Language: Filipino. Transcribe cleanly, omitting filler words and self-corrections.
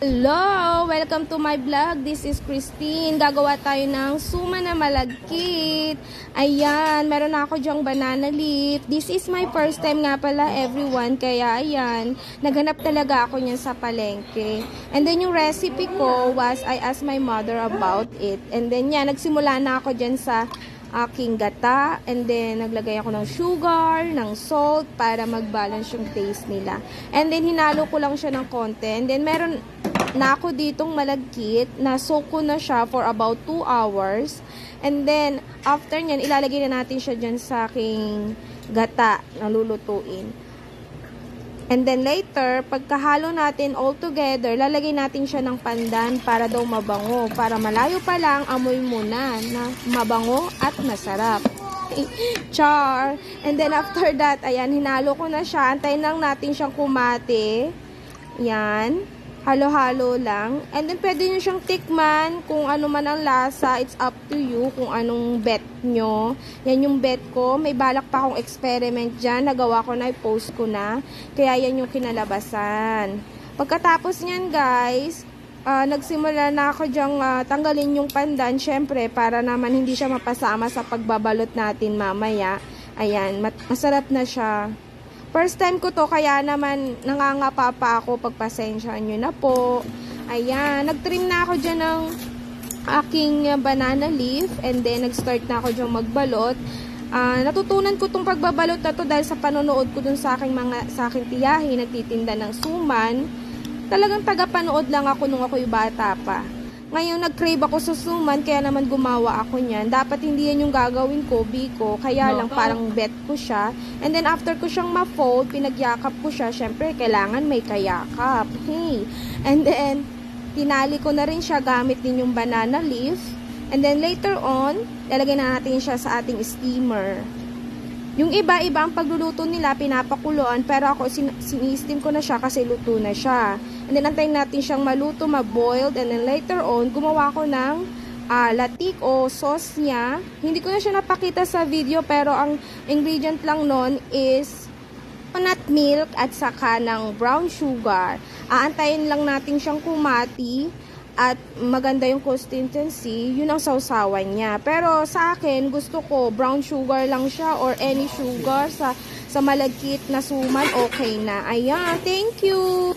Hello! Welcome to my vlog. This is Christine. Gagawa tayo ng suma na malagkit. Ayan, meron na ako dyang banana leaf. This is my first time nga pala, everyone. Kaya ayan, naghanap talaga ako niyan sa palengke. And then yung recipe ko was, I asked my mother about it. And then yan, nagsimula na ako dyan sa aking gata, and then naglagay ako ng sugar, ng salt para mag-balance yung taste nila. And then hinalo ko lang siya ng konti. And then meron na ako ditong malagkit na soak ko na siya for about 2 hours. And then after nyan, ilalagay na natin siya dyan sa aking gata na lulutuin. And then later, pagkahalo natin all together, lalagay natin siya ng pandan para daw mabango. Para malayo pa lang, amoy muna na mabango at masarap. Char! And then after that, ayan, hinalo ko na siya. Antayin lang natin siyang kumate. Yan. Halo-halo lang. And then pwede nyo siyang tikman kung ano man ang lasa. It's up to you kung anong bet nyo. Yan yung bet ko. May balak pa akong experiment dyan. Nagawa ko na, i-post ko na. Kaya yan yung kinalabasan. Pagkatapos nyan guys, nagsimula na ako dyang tanggalin yung pandan. Syempre, para naman hindi siya mapasama sa pagbabalot natin mamaya. Ayan, masarap na siya. First time ko to, kaya naman nangangapa pa ako, pagpasensyahan nyo na po. Ayan, nagtrim na ako dyan ng aking banana leaf, and then nag-start na ako dyan magbalot. Natutunan ko tong pagbabalot na to dahil sa panonood ko dun sa aking tiyahin, nagtitinda ng suman. Talagang tagapanood lang ako nung ako'y bata pa. Ngayon, nag-crave ako sa suman, kaya naman gumawa ako niyan. Dapat hindi yan yung gagawin ko, biko. Kaya lang, parang bet ko siya. And then, after ko siyang ma-fold, pinagyakap ko siya. Siyempre, kailangan may kayakap. Hey. And then, tinali ko na rin siya gamit din yung banana leaf. And then, later on, lalagay na natin siya sa ating steamer. Yung iba-iba ang pagluluto nila, pinapakuluan, pero ako sini-steam ko na siya kasi luto na siya. And then, antayin natin siyang maluto, ma-boiled, and then later on, gumawa ko ng latik o sauce niya. Hindi ko na siya napakita sa video, pero ang ingredient lang nun is coconut milk at saka ng brown sugar. Aantayin lang natin siyang kumati at maganda yung consistency, yun ang sausawan niya. Pero sa akin, gusto ko brown sugar lang siya or any sugar sa malagkit na suman, okay na. Ayan, thank you!